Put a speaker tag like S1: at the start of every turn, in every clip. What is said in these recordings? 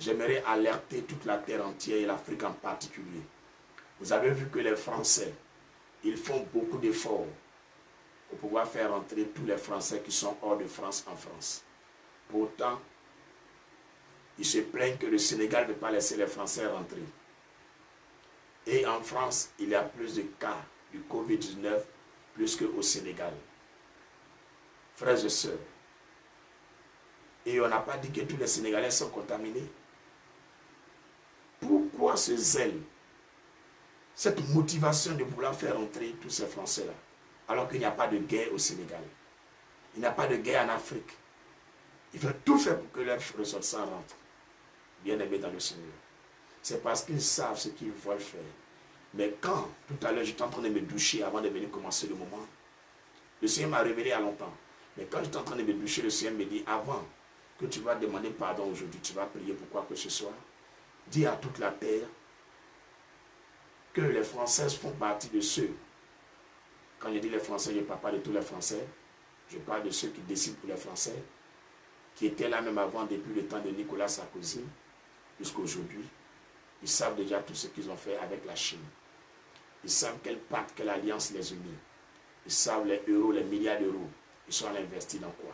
S1: j'aimerais alerter toute la terre entière et l'Afrique en particulier. Vous avez vu que les Français, ils font beaucoup d'efforts pour pouvoir faire entrer tous les Français qui sont hors de France en France. Pourtant, ils se plaignent que le Sénégal ne veut pas laisser les Français rentrer. Et en France, il y a plus de cas du Covid-19 plus qu'au Sénégal. Frères et sœurs, et on n'a pas dit que tous les Sénégalais sont contaminés. Pourquoi ce zèle, cette motivation de vouloir faire entrer tous ces Français-là, alors qu'il n'y a pas de guerre au Sénégal, il n'y a pas de guerre en Afrique? Il faut tout faire pour que leurs ressortissants rentrent, bien aimés dans le Seigneur. C'est parce qu'ils savent ce qu'ils veulent faire. Mais quand, tout à l'heure, j'étais en train de me doucher avant de venir commencer le moment, le Seigneur m'a révélé à longtemps. Mais quand j'étais en train de me doucher, le Seigneur me dit, avant que tu vas demander pardon aujourd'hui, tu vas prier pour quoi que ce soit, dis à toute la terre que les Français font partie de ceux. Quand je dis les Français, je ne parle pas de tous les Français. Je parle de ceux qui décident pour les Français, qui étaient là même avant, depuis le temps de Nicolas Sarkozy, jusqu'à aujourd'hui. Ils savent déjà tout ce qu'ils ont fait avec la Chine. Ils savent quel pacte, quelle alliance les unit. Ils savent les euros, les milliards d'euros. Ils sont investis dans quoi?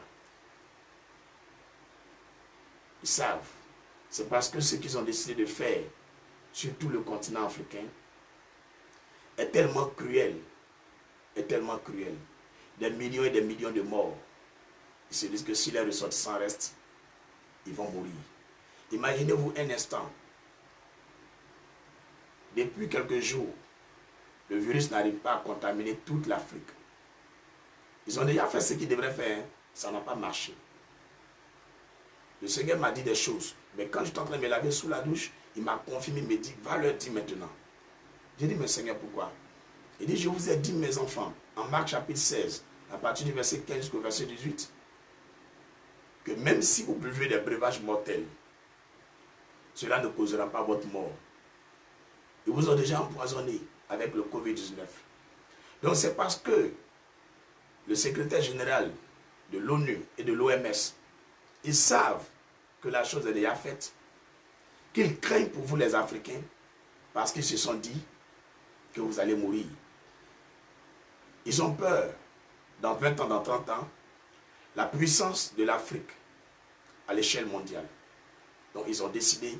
S1: Ils savent. C'est parce que ce qu'ils ont décidé de faire sur tout le continent africain est tellement cruel. Est tellement cruel. Des millions et des millions de morts. Ils se disent que si les ressortissants restent, ils vont mourir. Imaginez-vous un instant. Depuis quelques jours, le virus n'arrive pas à contaminer toute l'Afrique. Ils ont déjà fait ce qu'ils devraient faire, hein. Ça n'a pas marché. Le Seigneur m'a dit des choses, mais quand j'étais en train de me laver sous la douche, il m'a confirmé, il me dit, va leur dire maintenant. J'ai dit, mais Seigneur, pourquoi? Il dit, je vous ai dit, mes enfants, en Marc chapitre 16, à partir du verset 15 jusqu'au verset 18, que même si vous buvez des breuvages mortels, cela ne causera pas votre mort. Ils vous ont déjà empoisonné avec le Covid-19. Donc c'est parce que le secrétaire général de l'ONU et de l'OMS, ils savent que la chose est déjà faite, qu'ils craignent pour vous les Africains, parce qu'ils se sont dit que vous allez mourir. Ils ont peur, dans 20 ans, dans 30 ans, la puissance de l'Afrique à l'échelle mondiale. Donc ils ont décidé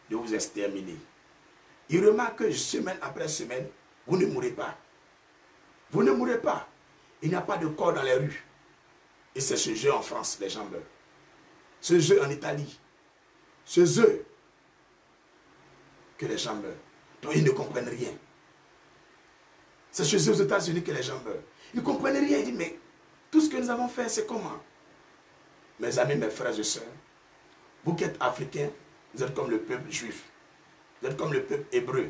S1: de vous exterminer. Ils remarquent que semaine après semaine, vous ne mourrez pas. Vous ne mourrez pas. Il n'y a pas de corps dans les rues. Et c'est ce jeu en France, les gens meurent. Ce jeu en Italie. Ce jeu que les gens meurent. Donc ils ne comprennent rien. C'est chez eux aux États-Unis que les gens meurent. Ils ne comprennent rien. Ils disent, mais tout ce que nous avons fait, c'est comment? Mes amis, mes frères et sœurs, vous qui êtes africains, vous êtes comme le peuple juif. Vous êtes comme le peuple hébreu.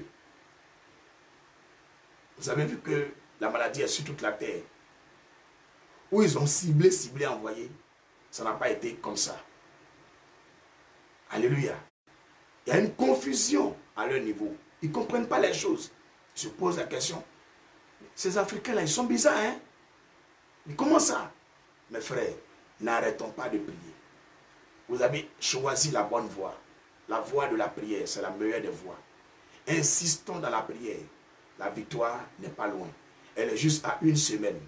S1: Vous avez vu que la maladie est sur toute la terre. Où ils ont ciblé, envoyé. Ça n'a pas été comme ça. Alléluia. Il y a une confusion à leur niveau. Ils ne comprennent pas les choses. Ils se posent la question. Ces Africains-là, ils sont bizarres, hein? Mais comment ça? Mes frères, n'arrêtons pas de prier. Vous avez choisi la bonne voie. La voie de la prière, c'est la meilleure des voies. Insistons dans la prière. La victoire n'est pas loin. Elle est juste à une semaine.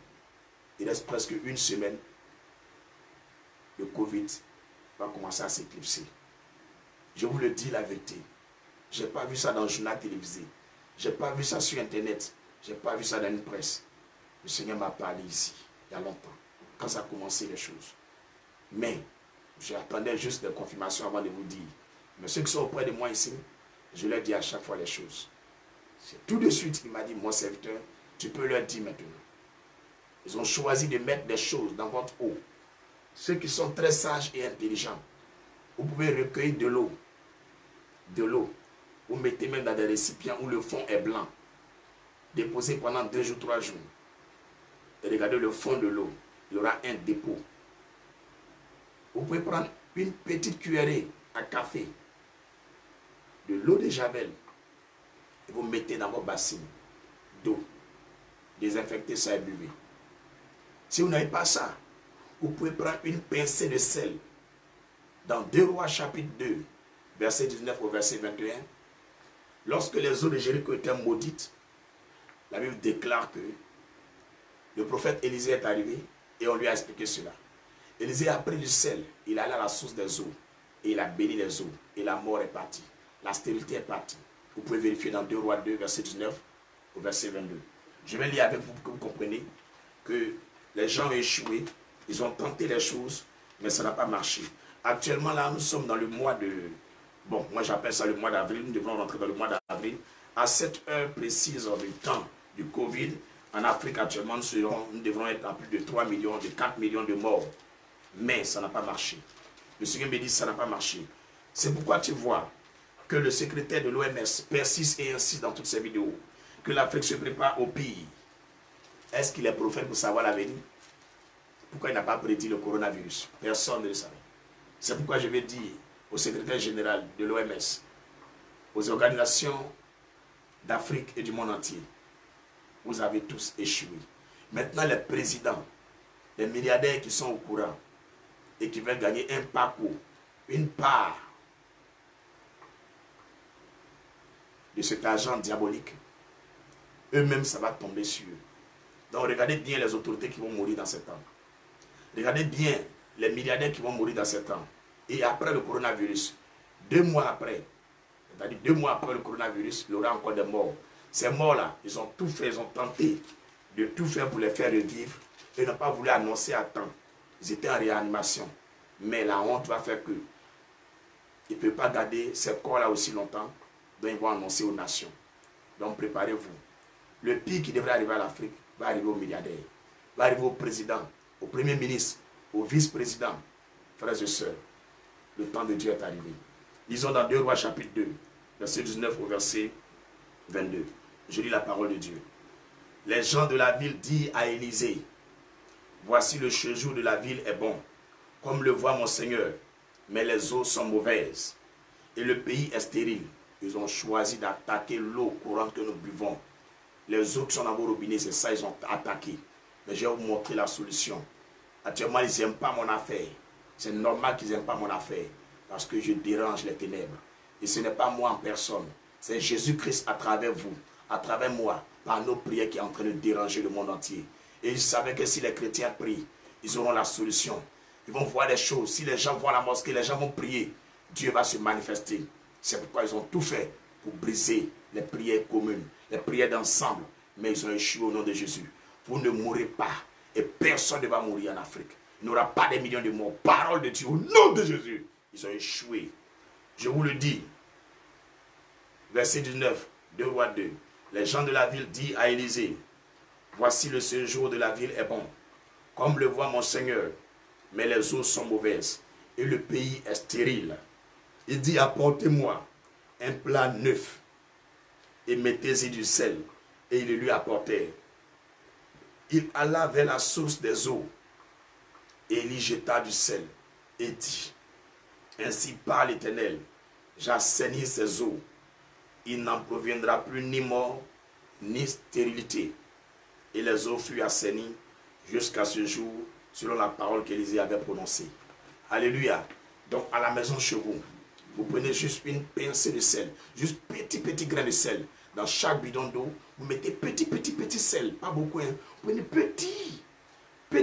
S1: Il reste presque une semaine. Le Covid va commencer à s'éclipser. Je vous le dis la vérité. Je n'ai pas vu ça dans le journal télévisé. Je n'ai pas vu ça sur Internet. Je n'ai pas vu ça dans une presse. Le Seigneur m'a parlé ici, il y a longtemps, quand ça a commencé les choses. Mais, j'attendais juste des confirmations avant de vous dire. Mais ceux qui sont auprès de moi ici, je leur dis à chaque fois les choses. Tout de suite, il m'a dit, mon serviteur, tu peux leur dire maintenant. Ils ont choisi de mettre des choses dans votre eau. Ceux qui sont très sages et intelligents, vous pouvez recueillir de l'eau. De l'eau. Vous mettez même dans des récipients où le fond est blanc. Déposez pendant 2 jours, 3 jours. Et regardez le fond de l'eau. Il y aura un dépôt. Vous pouvez prendre une petite cuillerée à café, de l'eau de Javel, et vous mettez dans vos bassines d'eau. Désinfectez ça et buvez. Si vous n'avez pas ça, vous pouvez prendre une pincée de sel. Dans 2 Rois chapitre 2, verset 19 au verset 21. Lorsque les eaux de Jéricho étaient maudites, la Bible déclare que le prophète Élisée est arrivé et on lui a expliqué cela. Élisée a pris du sel, il est allé à la source des eaux et il a béni les eaux et la mort est partie. La stérilité est partie. Vous pouvez vérifier dans 2 Rois 2, verset 19 au verset 22. Je vais lire avec vous pour que vous compreniez que les gens ont échoué, ils ont tenté les choses, mais ça n'a pas marché. Actuellement, là, nous sommes dans le mois de... Bon, moi j'appelle ça le mois d'avril, nous devons rentrer dans le mois d'avril. À cette heure précise du temps du Covid, en Afrique actuellement, nous devrons être à plus de 3 millions, de 4 millions de morts. Mais ça n'a pas marché. Le Seigneur me dit ça n'a pas marché. C'est pourquoi tu vois que le secrétaire de l'OMS persiste et insiste dans toutes ses vidéos que l'Afrique se prépare au pire. Est-ce qu'il est prophète pour savoir l'avenir? Pourquoi il n'a pas prédit le coronavirus? Personne ne le savait. C'est pourquoi je vais dire au secrétaire général de l'OMS, aux organisations d'Afrique et du monde entier, vous avez tous échoué. Maintenant, les présidents, les milliardaires qui sont au courant et qui veulent gagner un parcours, une part de cet argent diabolique, eux-mêmes, ça va tomber sur eux. Donc, regardez bien les autorités qui vont mourir dans ce temps. Regardez bien les milliardaires qui vont mourir dans ce temps. Et après le coronavirus, 2 mois après, c'est-à-dire 2 mois après le coronavirus, il y aura encore des morts. Ces morts-là, ils ont tout fait, ils ont tenté de tout faire pour les faire revivre. Ils n'ont pas voulu annoncer à temps. Ils étaient en réanimation. Mais la honte va faire que ils ne peuvent pas garder ces corps-là aussi longtemps. Donc ils vont annoncer aux nations. Donc préparez-vous. Le pire qui devrait arriver à l'Afrique va arriver aux milliardaires, va arriver au président, au premier ministre, au vice-président. Frères et sœurs, le temps de Dieu est arrivé. Lisons dans 2 Rois chapitre 2, verset 19 au verset 22. Je lis la parole de Dieu. Les gens de la ville dirent à Élisée, voici le séjour de la ville est bon, comme le voit mon Seigneur, mais les eaux sont mauvaises et le pays est stérile. Ils ont choisi d'attaquer l'eau courante que nous buvons. Les eaux qui sont dans vos robinets, c'est ça, ils ont attaqué. Mais je vais vous montrer la solution. Actuellement, ils n'aiment pas mon affaire. C'est normal qu'ils n'aiment pas mon affaire. Parce que je dérange les ténèbres. Et ce n'est pas moi en personne. C'est Jésus-Christ à travers vous, à travers moi, par nos prières qui est en train de déranger le monde entier. Et ils savaient que si les chrétiens prient, ils auront la solution. Ils vont voir des choses. Si les gens vont à la mosquée, les gens vont prier. Dieu va se manifester. C'est pourquoi ils ont tout fait pour briser les prières communes, les prières d'ensemble. Mais ils ont échoué au nom de Jésus. Vous ne mourrez pas. Et personne ne va mourir en Afrique. Il n'y aura pas des millions de morts. Parole de Dieu au nom de Jésus. Ils ont échoué. Je vous le dis. Verset 19, 2 Rois 2. Les gens de la ville disent à Élisée, voici le séjour de la ville est bon, comme le voit mon Seigneur, mais les eaux sont mauvaises et le pays est stérile. Il dit, apportez-moi un plat neuf et mettez-y du sel. Et ils le lui apportèrent. Il alla vers la source des eaux et il y jeta du sel et dit, ainsi parle l'Éternel, j'assainis ces eaux. Il n'en proviendra plus ni mort, ni stérilité. Et les eaux furent assainies jusqu'à ce jour, selon la parole qu'Élisée avait prononcée. Alléluia. Donc à la maison chez vous, vous prenez juste une pincée de sel, juste petit grain de sel. Dans chaque bidon d'eau, vous mettez petit sel, pas beaucoup. Hein. Vous prenez petit,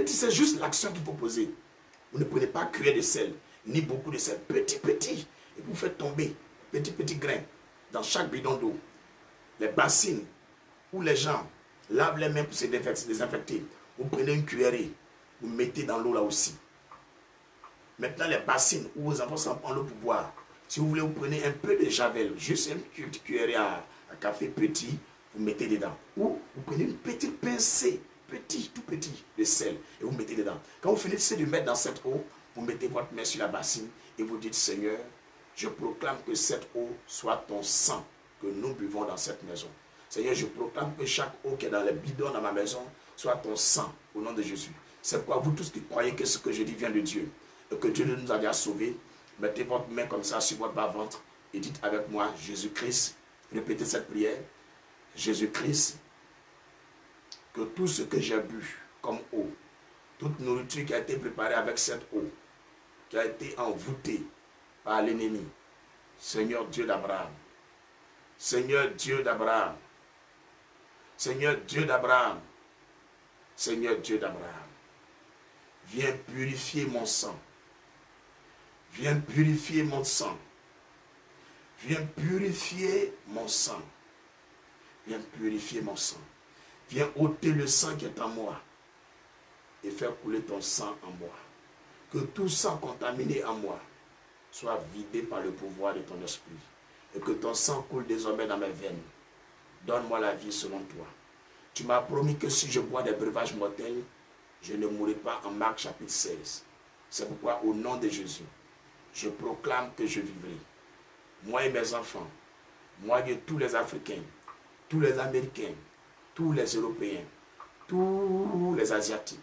S1: c'est juste l'action qu'il faut poser. Vous ne prenez pas cuillère de sel, ni beaucoup de sel, petit. Et vous faites tomber petit grain dans chaque bidon d'eau. Les bassines où les gens lavent les mains pour se désinfecter. Vous prenez une cuillerée, vous mettez dans l'eau là aussi. Maintenant, les bassines où vos enfants s'en prennent l'eau pour boire. Si vous voulez, vous prenez un peu de javel, juste une petite cuillerée à café petit, vous mettez dedans. Ou vous prenez une petite pincée, tout petit, de sel, et vous mettez dedans. Quand vous finissez de mettre dans cette eau, vous mettez votre main sur la bassine et vous dites, Seigneur, je proclame que cette eau soit ton sang que nous buvons dans cette maison. Seigneur, je proclame que chaque eau qui est dans les bidons dans ma maison soit ton sang au nom de Jésus. C'est pourquoi vous tous qui croyez que ce que je dis vient de Dieu et que Dieu nous a déjà sauvés, mettez votre main comme ça sur votre bas-ventre et dites avec moi, Jésus-Christ, répétez cette prière. Jésus-Christ, que tout ce que j'ai bu comme eau, toute nourriture qui a été préparée avec cette eau, qui a été envoûtée par l'ennemi, Seigneur Dieu d'Abraham, Seigneur Dieu d'Abraham, Seigneur Dieu d'Abraham, Seigneur Dieu d'Abraham, viens purifier mon sang, viens purifier mon sang, viens purifier mon sang, viens purifier mon sang, viens ôter le sang qui est en moi et faire couler ton sang en moi. Que tout sang contaminé en moi soit vidé par le pouvoir de ton esprit et que ton sang coule désormais dans mes veines. Donne-moi la vie selon toi. Tu m'as promis que si je bois des breuvages mortels, je ne mourrai pas en Marc chapitre 16. C'est pourquoi au nom de Jésus, je proclame que je vivrai. Moi et mes enfants, moi et tous les Africains, tous les Américains, tous les Européens, tous les Asiatiques,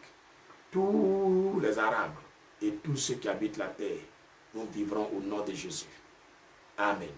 S1: tous les Arabes et tous ceux qui habitent la terre, nous vivrons au nom de Jésus. Amen.